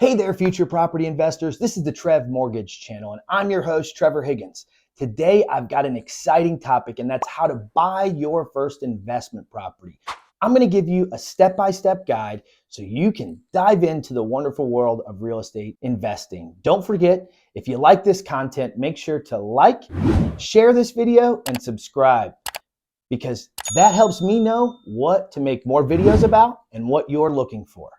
Hey there, future property investors. This is the TrevMortgage Channel, and I'm your host, Trevor Higgins. Today, I've got an exciting topic, and that's how to buy your first investment property. I'm going to give you a step-by-step guide so you can dive into the wonderful world of real estate investing. Don't forget, if you like this content, make sure to like, share this video, and subscribe, because that helps me know what to make more videos about and what you're looking for.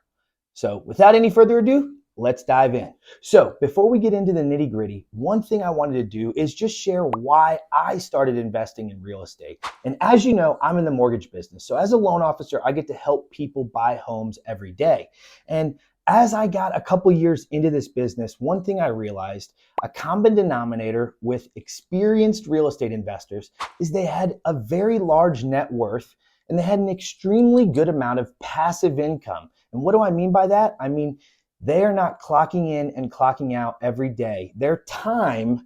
So without any further ado, let's dive in. So before we get into the nitty gritty, one thing I wanted to do is just share why I started investing in real estate. And as you know, I'm in the mortgage business. So as a loan officer, I get to help people buy homes every day. And as I got a couple years into this business, one thing I realized, a common denominator with experienced real estate investors, is they had a very large net worth and they had an extremely good amount of passive income. And what do I mean by that? I mean, they are not clocking in and clocking out every day. Their time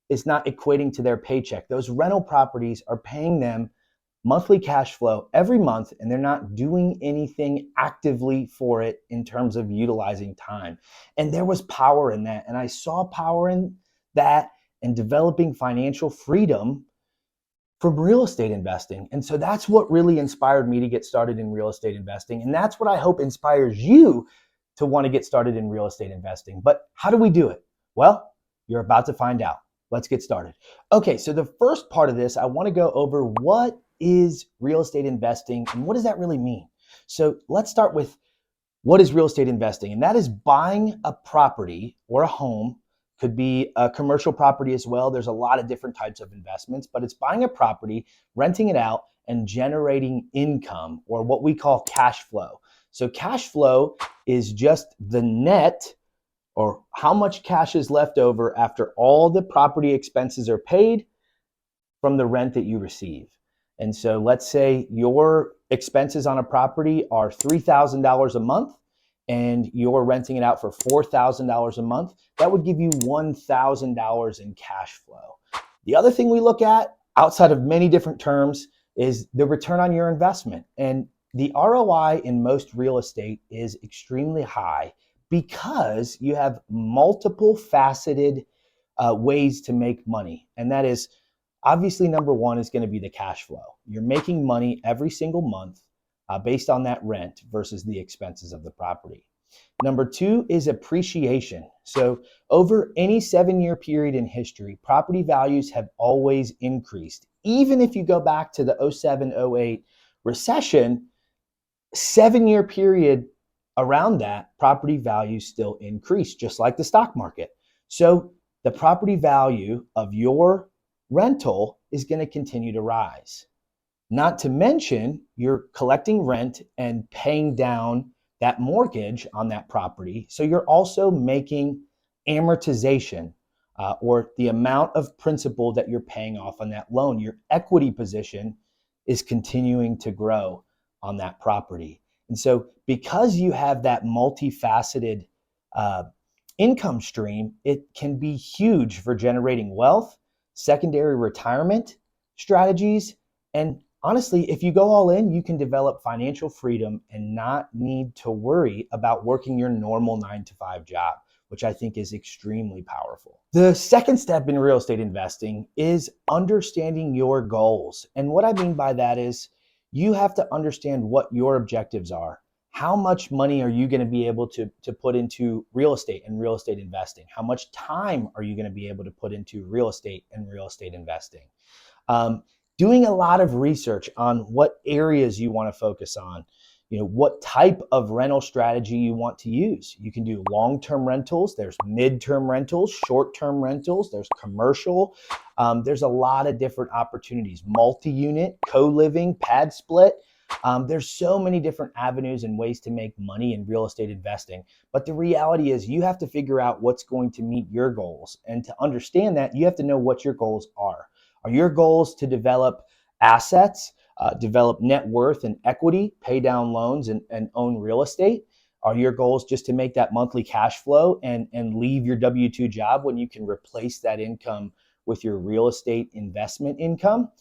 is not equating to their paycheck. Those rental properties are paying them monthly cash flow every month, and they're not doing anything actively for it in terms of utilizing time. And there was power in that. And I saw power in that and developing financial freedom from real estate investing. And so that's what really inspired me to get started in real estate investing. And that's what I hope inspires you to want to get started in real estate investing. But how do we do it? Well, you're about to find out. Let's get started. Okay, so the first part of this, I want to go over what is real estate investing and what does that really mean? So let's start with what is real estate investing? And that is buying a property or a home. Could be a commercial property as well. There's a lot of different types of investments, but it's buying a property, renting it out, and generating income, or what we call cash flow. So cash flow is just the net, or how much cash is left over after all the property expenses are paid from the rent that you receive. And so let's say your expenses on a property are $3,000 a month, and you're renting it out for $4,000 a month, that would give you $1,000 in cash flow. The other thing we look at, outside of many different terms, is the return on your investment. And the ROI in most real estate is extremely high because you have multiple faceted ways to make money. And that is, obviously, number one is going to be the cash flow. You're making money every single month based on that rent versus the expenses of the property. Number two is appreciation. So over any 7-year period in history, property values have always increased. Even if you go back to the 07-08 recession, 7-year period around that, property values still increased, just like the stock market. So the property value of your rental is going to continue to rise. Not to mention, you're collecting rent and paying down that mortgage on that property. So you're also making amortization or the amount of principal that you're paying off on that loan. Your equity position is continuing to grow on that property. And so because you have that multifaceted income stream, it can be huge for generating wealth, secondary retirement strategies, and honestly, if you go all in, you can develop financial freedom and not need to worry about working your normal 9-to-5 job, which I think is extremely powerful. The second step in real estate investing is understanding your goals. And what I mean by that is you have to understand what your objectives are. How much money are you going to be able to put into real estate and real estate investing? How much time are you going to be able to put into real estate and real estate investing? Doing a lot of research on what areas you want to focus on, what type of rental strategy you want to use. You can do long-term rentals, there's mid-term rentals, short-term rentals, there's commercial. There's a lot of different opportunities, multi-unit, co-living, pad split. There's so many different avenues and ways to make money in real estate investing. But the reality is you have to figure out what's going to meet your goals. And to understand that, you have to know what your goals are. Are your goals to develop assets, develop net worth and equity, pay down loans and own real estate? Are your goals just to make that monthly cash flow and leave your W-2 job when you can replace that income with your real estate investment income?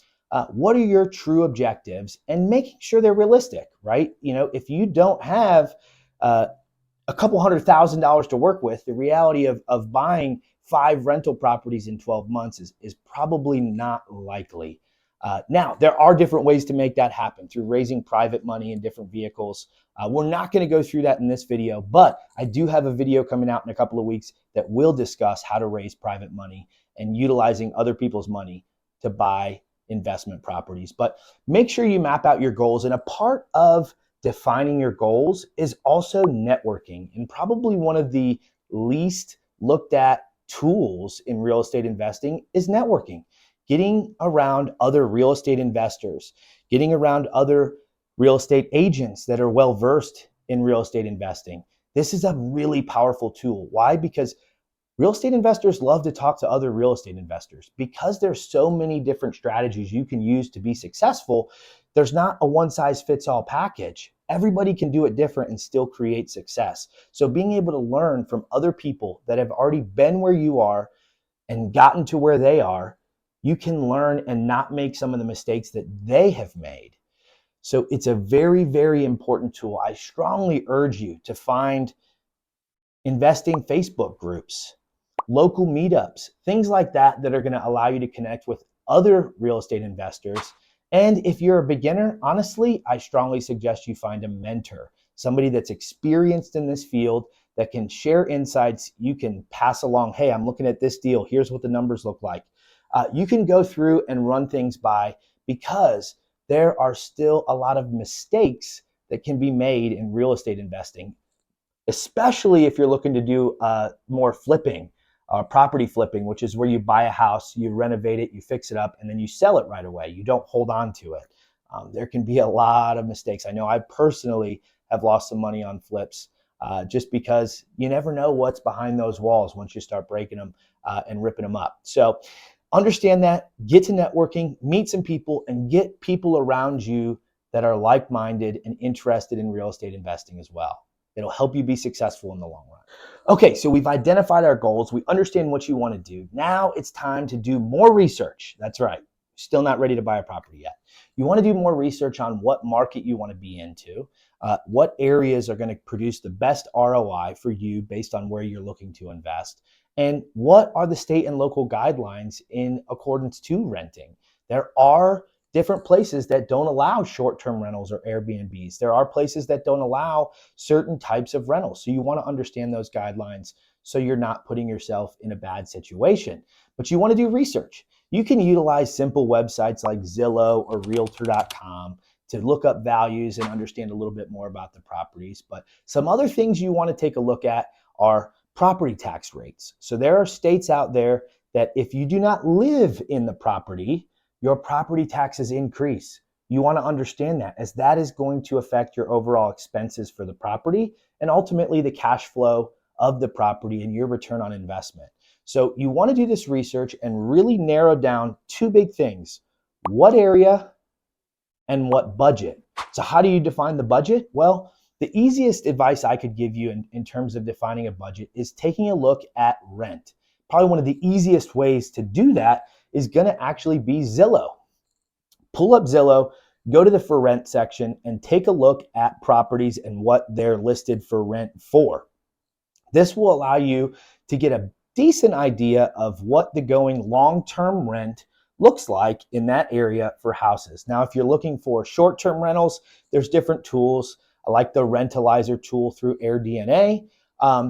What are your true objectives, and making sure they're realistic, right? If you don't have a a couple $100,000 to work with, the reality of buying 5 rental properties in 12 months is probably not likely. Now, there are different ways to make that happen through raising private money in different vehicles. We're not going to go through that in this video, but I do have a video coming out in a couple of weeks that will discuss how to raise private money and utilizing other people's money to buy investment properties. But make sure you map out your goals. And a part of defining your goals is also networking. And probably one of the least looked at tools in real estate investing is networking. Getting around other real estate investors, getting around other real estate agents that are well versed in real estate investing. This is a really powerful tool. Why? Because real estate investors love to talk to other real estate investors. Because there's so many different strategies you can use to be successful, there's not a one-size-fits-all package. Everybody can do it different and still create success. So being able to learn from other people that have already been where you are and gotten to where they are, you can learn and not make some of the mistakes that they have made. So it's a very, very important tool. I strongly urge you to find investing Facebook groups, local meetups, things like that that are going to allow you to connect with other real estate investors. And if you're a beginner, honestly, I strongly suggest you find a mentor, somebody that's experienced in this field that can share insights. You can pass along, hey, I'm looking at this deal. Here's what the numbers look like. You can go through and run things by, because there are still a lot of mistakes that can be made in real estate investing, especially if you're looking to do more flipping, property flipping, which is where you buy a house, you renovate it, you fix it up, and then you sell it right away. You don't hold on to it. There can be a lot of mistakes. I know I personally have lost some money on flips just because you never know what's behind those walls once you start breaking them and ripping them up. So understand that, get to networking, meet some people, and get people around you that are like-minded and interested in real estate investing as well. It'll help you be successful in the long run. Okay, so we've identified our goals. We understand what you want to do. Now it's time to do more research. That's right. Still not ready to buy a property yet. You want to do more research on what market you want to be into, what areas are going to produce the best ROI for you based on where you're looking to invest, and what are the state and local guidelines in accordance to renting. There are different places that don't allow short-term rentals or Airbnbs. There are places that don't allow certain types of rentals. So you want to understand those guidelines so you're not putting yourself in a bad situation. But you want to do research. You can utilize simple websites like Zillow or Realtor.com to look up values and understand a little bit more about the properties. But some other things you want to take a look at are property tax rates. So there are states out there that if you do not live in the property, your property taxes increase. You want to understand that, as that is going to affect your overall expenses for the property and ultimately the cash flow of the property and your return on investment. So you want to do this research and really narrow down 2 big things: what area and what budget. So how do you define the budget? Well, the easiest advice I could give you in terms of defining a budget is taking a look at rent. Probably one of the easiest ways to do that is going to actually be Zillow. Pull up Zillow, go to the for rent section, and take a look at properties and what they're listed for rent for. This will allow you to get a decent idea of what the going long-term rent looks like in that area for houses. Now, if you're looking for short-term rentals, there's different tools. I like the Rentalizer tool through AirDNA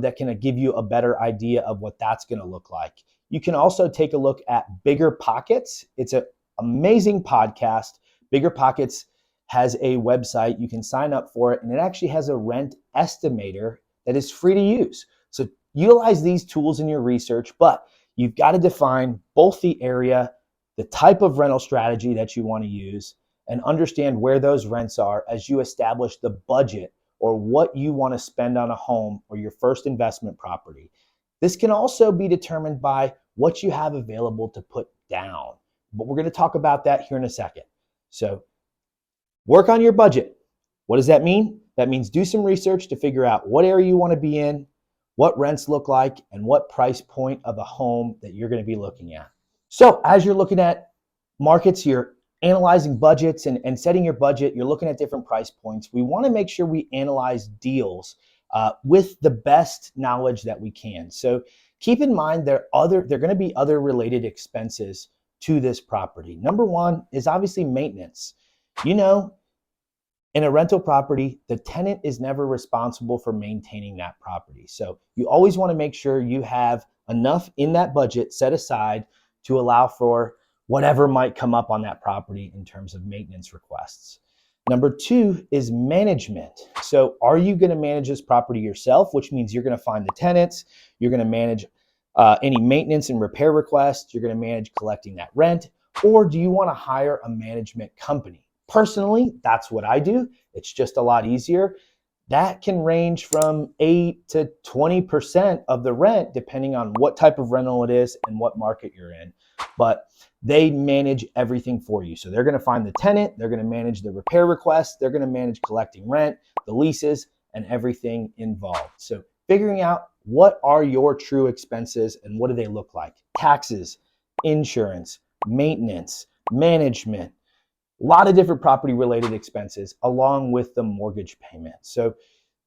that can give you a better idea of what that's going to look like. You can also take a look at Bigger Pockets. It's an amazing podcast. Bigger Pockets has a website. You can sign up for it, and it actually has a rent estimator that is free to use. So utilize these tools in your research, but you've got to define both the area, the type of rental strategy that you want to use, and understand where those rents are as you establish the budget or what you want to spend on a home or your first investment property. This can also be determined by what you have available to put down, but we're going to talk about that here in a second. So work on your budget. What does that mean? That means do some research to figure out what area you want to be in, what rents look like, and what price point of a home that you're going to be looking at. So as you're looking at markets, you're analyzing budgets and setting your budget, you're looking at different price points. We want to make sure we analyze deals with the best knowledge that we can. So keep in mind there are going to be other related expenses to this property. Number one is obviously maintenance. You know, in a rental property, the tenant is never responsible for maintaining that property. So you always want to make sure you have enough in that budget set aside to allow for whatever might come up on that property in terms of maintenance requests. Number two is management. So are you going to manage this property yourself, which means you're going to find the tenants, you're going to manage any maintenance and repair requests, you're going to manage collecting that rent, or do you want to hire a management company? Personally, that's what I do. It's just a lot easier. That can range from 8 to 20% of the rent, depending on what type of rental it is and what market you're in. But they manage everything for you. So they're going to find the tenant, they're going to manage the repair requests, they're going to manage collecting rent, the leases, and everything involved. So figuring out what are your true expenses and what do they look like? Taxes, insurance, maintenance, management, a lot of different property related expenses along with the mortgage payment. So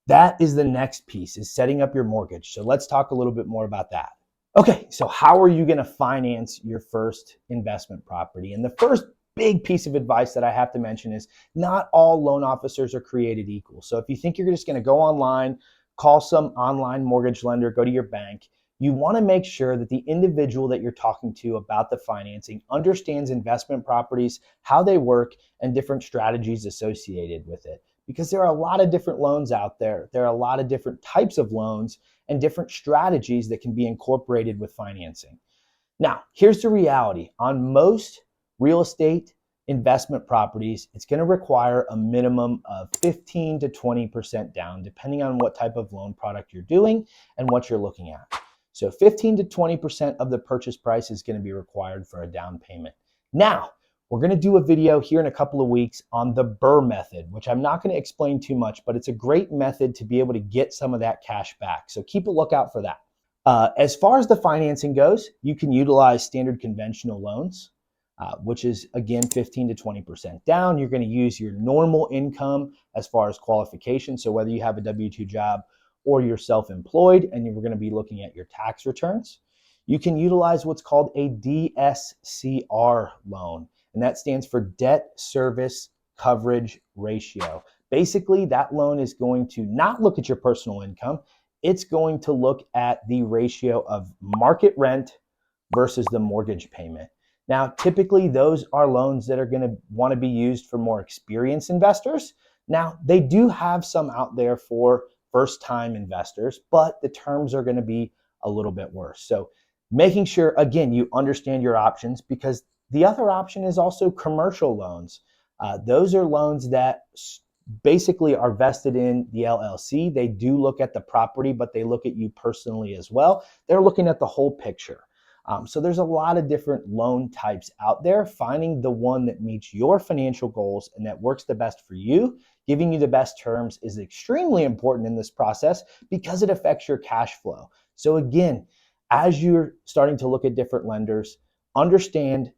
that is the next piece, is setting up your mortgage. So let's talk a little bit more about that. Okay, so how are you going to finance your first investment property? And the first big piece of advice that I have to mention is not all loan officers are created equal. So if you think you're just going to go online, call some online mortgage lender, go to your bank, you want to make sure that the individual that you're talking to about the financing understands investment properties, how they work, and different strategies associated with it. Because there are a lot of different loans out there. There are a lot of different types of loans and different strategies that can be incorporated with financing. Now, here's the reality. On most real estate investment properties, it's going to require a minimum of 15 to 20% down, depending on what type of loan product you're doing and what you're looking at. So 15 to 20% of the purchase price is going to be required for a down payment. Now, we're going to do a video here in a couple of weeks on the BRRRR method, which I'm not going to explain too much, but it's a great method to be able to get some of that cash back. So keep a lookout for that. As far as the financing goes, you can utilize standard conventional loans, which is, again, 15 to 20% down. You're going to use your normal income as far as qualification. So whether you have a W-2 job or you're self-employed and you're going to be looking at your tax returns, you can utilize what's called a DSCR loan, and that stands for debt service coverage ratio. Basically, that loan is going to not look at your personal income. It's going to look at the ratio of market rent versus the mortgage payment. Now, typically, those are loans that are going to want to be used for more experienced investors. Now, they do have some out there for first-time investors, but the terms are going to be a little bit worse. So making sure, again, you understand your options, because the other option is also commercial loans. Those are loans that basically are vested in the LLC. They do look at the property, but they look at you personally as well. They're looking at the whole picture. So there's a lot of different loan types out there. Finding the one that meets your financial goals and that works the best for you, giving you the best terms, is extremely important in this process because it affects your cash flow. So again, as you're starting to look at different lenders, understand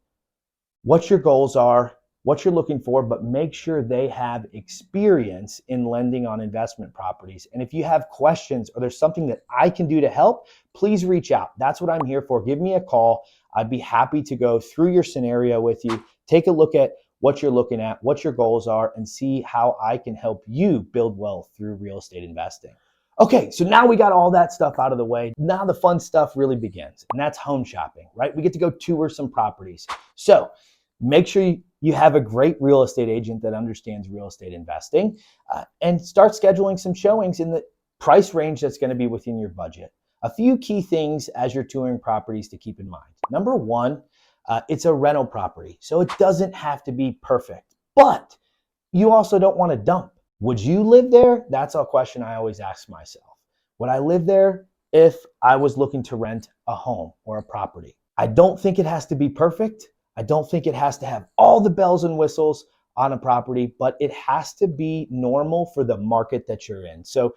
what your goals are, what you're looking for, but make sure they have experience in lending on investment properties. And if you have questions or there's something that I can do to help, please reach out. That's what I'm here for. Give me a call. I'd be happy to go through your scenario with you, take a look at what you're looking at, what your goals are, and see how I can help you build wealth through real estate investing. Okay, so now we got all that stuff out of the way. Now the fun stuff really begins, and that's home shopping, right? We get to go tour some properties. So make sure you have a great real estate agent that understands real estate investing, and start scheduling some showings in the price range that's going to be within your budget. A few key things as you're touring properties to keep in mind. Number one, it's a rental property, so it doesn't have to be perfect, but you also don't want to dump. Would you live there? That's a question I always ask myself. Would I live there if I was looking to rent a home or a property? I don't think it has to be perfect. I don't think it has to have all the bells and whistles on a property, but it has to be normal for the market that you're in. So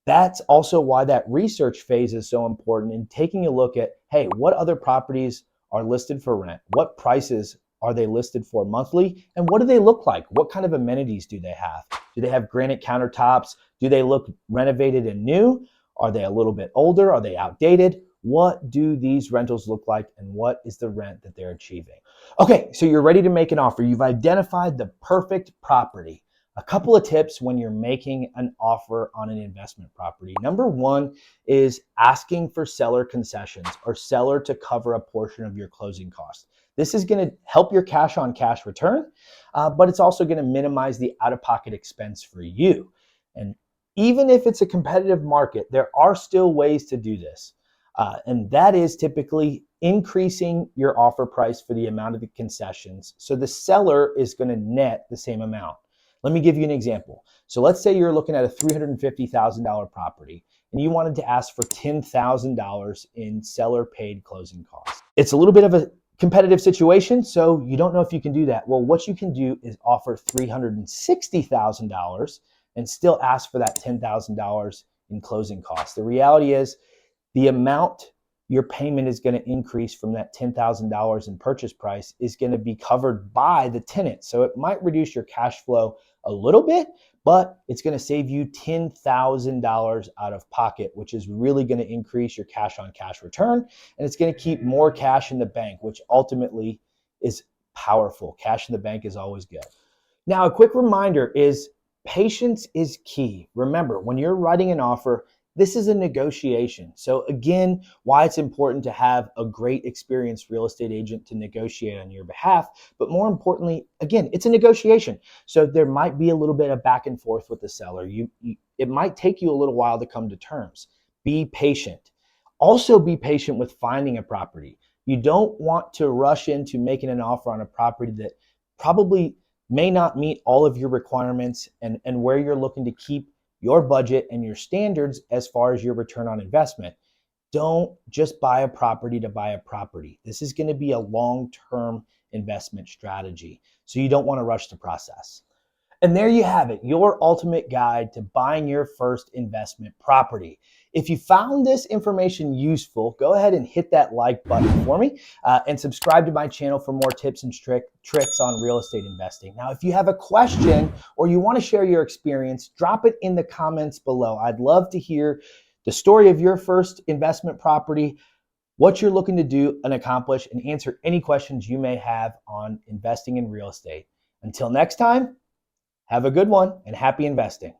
that's also why that research phase is so important, in taking a look at, hey, what other properties are listed for rent? What prices are they listed for monthly? And what do they look like? What kind of amenities do they have? Do they have granite countertops? Do they look renovated and new? Are they a little bit older? Are they outdated? What do these rentals look like, and what is the rent that they're achieving? Okay, so you're ready to make an offer. You've identified the perfect property. A couple of tips when you're making an offer on an investment property. Number one is asking for seller concessions or seller to cover a portion of your closing costs. This is going to help your cash on cash return, but it's also going to minimize the out-of-pocket expense for you. And even if it's a competitive market, there are still ways to do this. And that is typically increasing your offer price for the amount of the concessions. So the seller is going to net the same amount. Let me give you an example. So let's say you're looking at a $350,000 property and you wanted to ask for $10,000 in seller paid closing costs. It's a little bit of a competitive situation, so you don't know if you can do that. Well, what you can do is offer $360,000 and still ask for that $10,000 in closing costs. The reality is the amount your payment is going to increase from that $10,000 in purchase price is going to be covered by the tenant. So it might reduce your cash flow a little bit, but it's going to save you $10,000 out of pocket, which is really going to increase your cash on cash return. And it's going to keep more cash in the bank, which ultimately is powerful. Cash in the bank is always good. Now, a quick reminder is patience is key. Remember, when you're writing an offer, this is a negotiation. So again, why it's important to have a great experienced real estate agent to negotiate on your behalf. But more importantly, again, it's a negotiation. So there might be a little bit of back and forth with the seller. It might take you a little while to come to terms. Be patient. Also be patient with finding a property. You don't want to rush into making an offer on a property that probably may not meet all of your requirements and where you're looking to keep your budget and your standards as far as your return on investment. Don't just buy a property to buy a property. This is going to be a long-term investment strategy. So you don't want to rush the process. And there you have it, your ultimate guide to buying your first investment property. If you found this information useful, go ahead and hit that like button for me and subscribe to my channel for more tips and tricks on real estate investing. Now, if you have a question or you want to share your experience, drop it in the comments below. I'd love to hear the story of your first investment property, what you're looking to do and accomplish, and answer any questions you may have on investing in real estate. Until next time, have a good one and happy investing.